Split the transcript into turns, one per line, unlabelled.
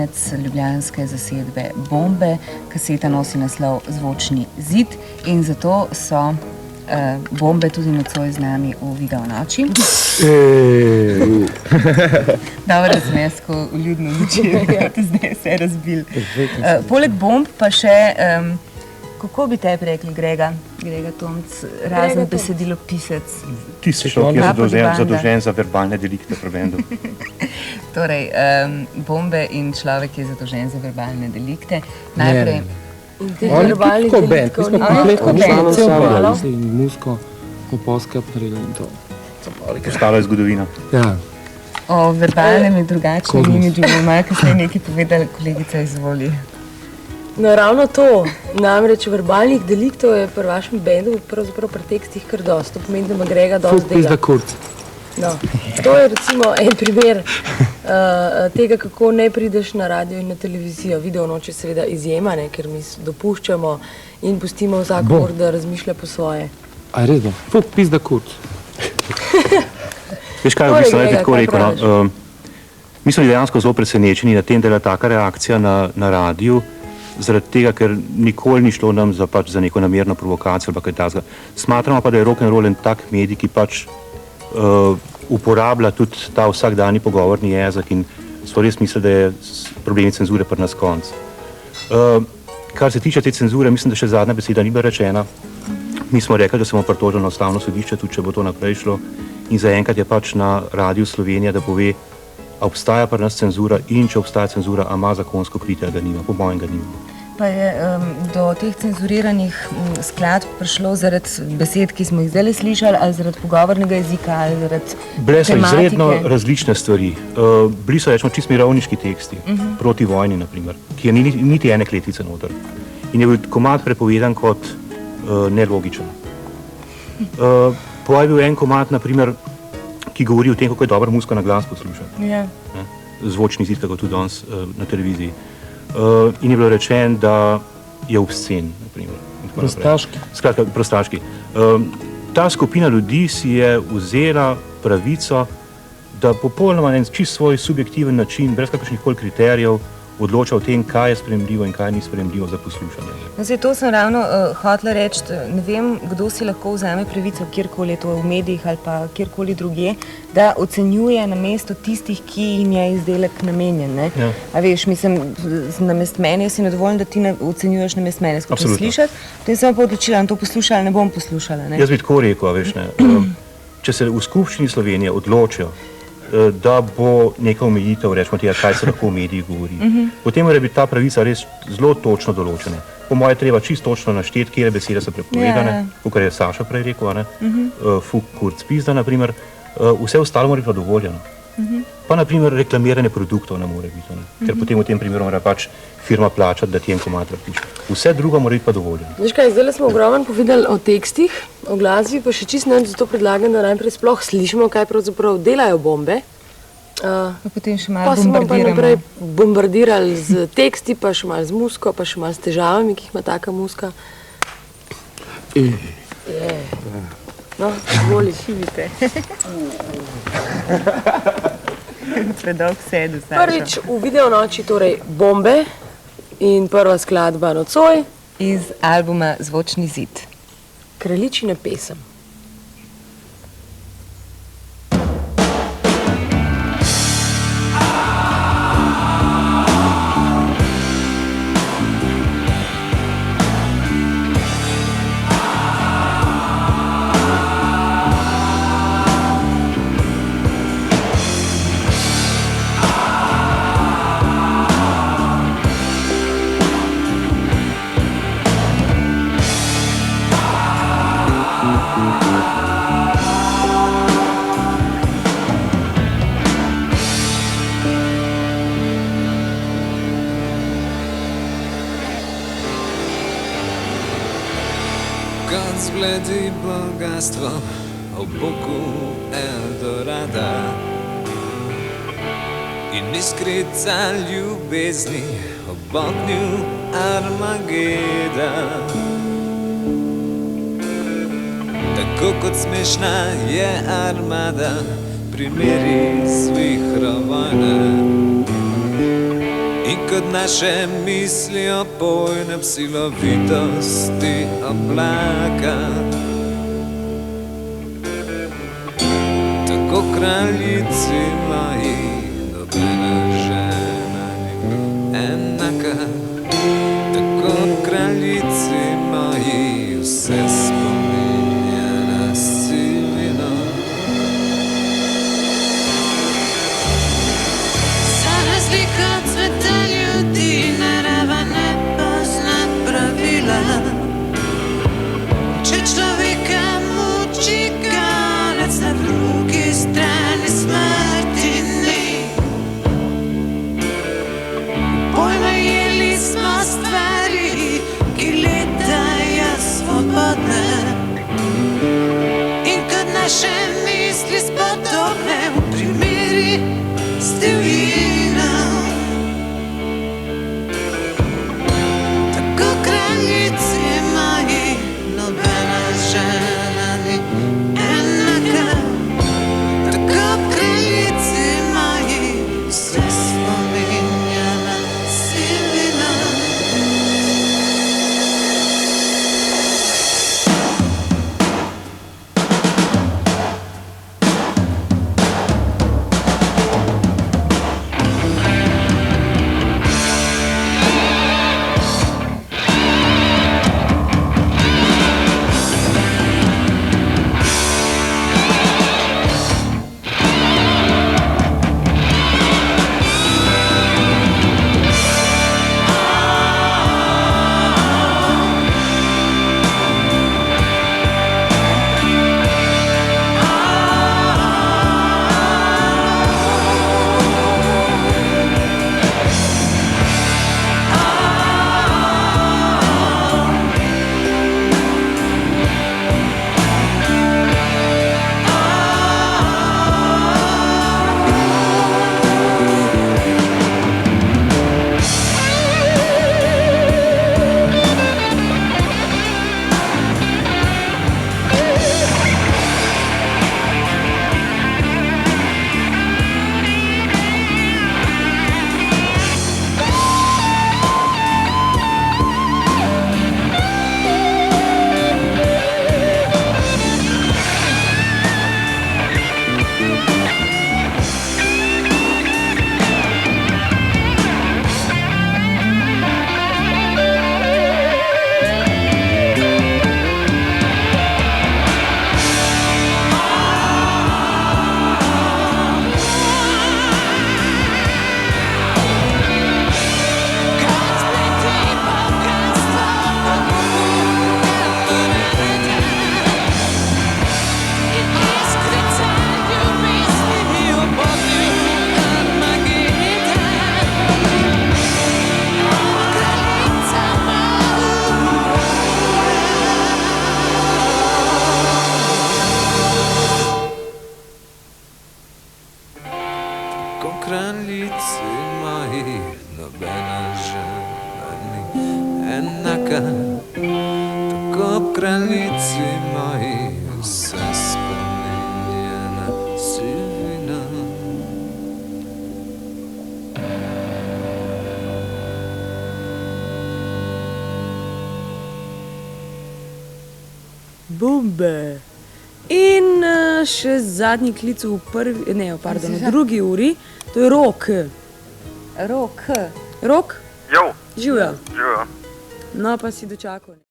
igralec ljubljanske zasedbe Bombe. Kaseta nosi naslov Zvočni zid in zato so Bombe tudi nocoj z nami v Video noči. Dobro, da sem jaz ko vljudno začela, zdaj se je razbil. Poleg Bomb pa še, kako bi tebi rekli, Grega Tomc, razen besedilopisec?
Tisti človek je zadolžen za verbalne delikte pri bendu.
Torej, Bombe in človek je zadolžen za verbalne delikte. Najprej...
Oni tudi kot band, mi smo kompletno delali in muziko, komposke naredili in to.
Postala je zgodovina.
Ja.
O verbalnem in drugačnem imidžu bomo malo kasneje nekaj povedali, kolegica izvoli.
No, ravno to, namreč verbalnih deliktov je pri vašem bendu pravzaprav pri tekstih kar dosti, to pomeni, da ima Grega dosti dela.
Pizda kurc.
No, to je recimo en primer tega, kako ne prideš na radio in na televizijo. Video noč je seveda izjema, ker mi dopuščamo in pustimo vsakomur, da razmišlja po svoje.
A je res, fuk pizda kurc.
Veš kaj, v bistvu najprej tako rekel, no? Mi smo dejansko zelo presenečeni na tem, da je taka reakcija na radiju, zaradi tega, ker nikoli ni šlo nam za neko namerno provokacijo ali kaj takega. Smatramo pa, da je rock'n'roll en tak medij, ki uporablja tudi ta vsakdanji pogovorni jezik in so res misli, da je problemi cenzure pri nas konc. Kar se tiče te cenzure, mislim, da še zadnja beseda ni bila rečena. Mi smo rekli, da se bomo pritožili na Ustavno sodišče, tudi če bo to naprej šlo. In zaenkrat je na Radiu Slovenija, da pove, a obstaja pri nas cenzura in če obstaja cenzura, a ima zakonsko kritje, ali ga nima. Po mojem ga nima.
Pa je do teh cenzuriranih skladb prišlo zaradi besed, ki smo jih zdaj slišali, ali zaradi pogovornega jezika, ali zaradi tematike?
Bile so izredno različne stvari. Bili so, rečemo, čist mirovniški teksti, proti vojni, naprimer, ki je niti ene kletvice noter. In je bil komad prepovedan kot nelogičen. Pa je bil en komad, naprimer, ki govori o tem, kako je dobra muzika na glas poslušati.
Ja.
Zvočni zid, kako tudi danes na televiziji. In je bilo rečen, da je obscen, naprimer.
Prostaški.
Skratka, prostaški. Ta skupina ljudi si je vzela pravico, da popolnoma na en čist svoj subjektiven način, brez kakršnih koli kriterijev, odloča o tem, kaj je sprejemljivo in kaj ni sprejemljivo za poslušanje.
No, zdaj, to sem ravno hotela reči, ne vem, kdo si lahko vzame pravico, kjerkoli je to v medijih ali pa kjerkoli drugje, da ocenjuje namesto tistih, ki jim je izdelek namenjen. Ne?
Ja.
A veš, mislim, namest mene, jaz si nedovoljen, da ti ocenjuješ namest mene, skupaj slišati, potem sem pa odločila, to poslušala, ne bom poslušala. Ne?
Jaz bi tako rekel, veš, ne. Če se v Skupščini Slovenije odločijo, da bo neka omejitev, rečemo tega, kaj se lahko v medijih govori. Potem mora biti ta pravica res zelo točno določena. Po moje treba čisto točno našteti, kje besede so prepovedane, kakor je Saša prej rekel, fuk, kurc, pizda, naprimer. Vse ostalo mora biti pa dovoljeno. Pa naprimer reklamiranje produktov ne more biti, ker potem v tem primeru mora firma plačati, da ti en komad vrtiš. Vse drugo mora biti pa dovoljeno.
Veš kaj, zdaj smo ogromno povedali o tekstih, o glasbi, pa še čisto ne, zato predlagam, da najprej sploh slišimo, kaj pravzaprav delajo Bombe.
Potem še malo
bombardiramo. Pa smo pa naprej bombardirali z teksti, pa še malo z muziko, pa še malo s težavami, ki jih ima taka muzika. No, voli.
Vidite. Predolg sedu, Saša.
Prvič v Video noči, torej Bombe in prva skladba Nocoj.
Iz albuma Zvočni zid.
Kraljičina pesem.
Zgledi bogatstvo ob boku Eldorada in iskrica ljubezni ob ognju Armageda. Tako kot smešna je armada, primeri s vihra vojne In kot naše misli opojne silovitosti oblaka, tako kraljici moji nobena žena ni enaka. Tako kraljici moji vse spominja na silino.
Za razliko od sveta ljudi narava ne pozna pravila. Če človeka muči konec, na drugi strani smrti ni. Pojmajeli smo stvari, ki letajo svobodne. In kot naše misli spodobne v primeri s divjino. Tako kraljici moji nobena žena ni enaka. Tako kraljici moji vse spominja na silino.
Tako kraljici moji nobena žena ni enaka. Tako kraljici moji vse spominja na silino.
Bombe. In še zadnji klic v prvi, ne, pardon, v drugi uri, to je Rok.
Rok.
Rok?
Jo,
Živjo.
živijo.
No, pa si dočakal.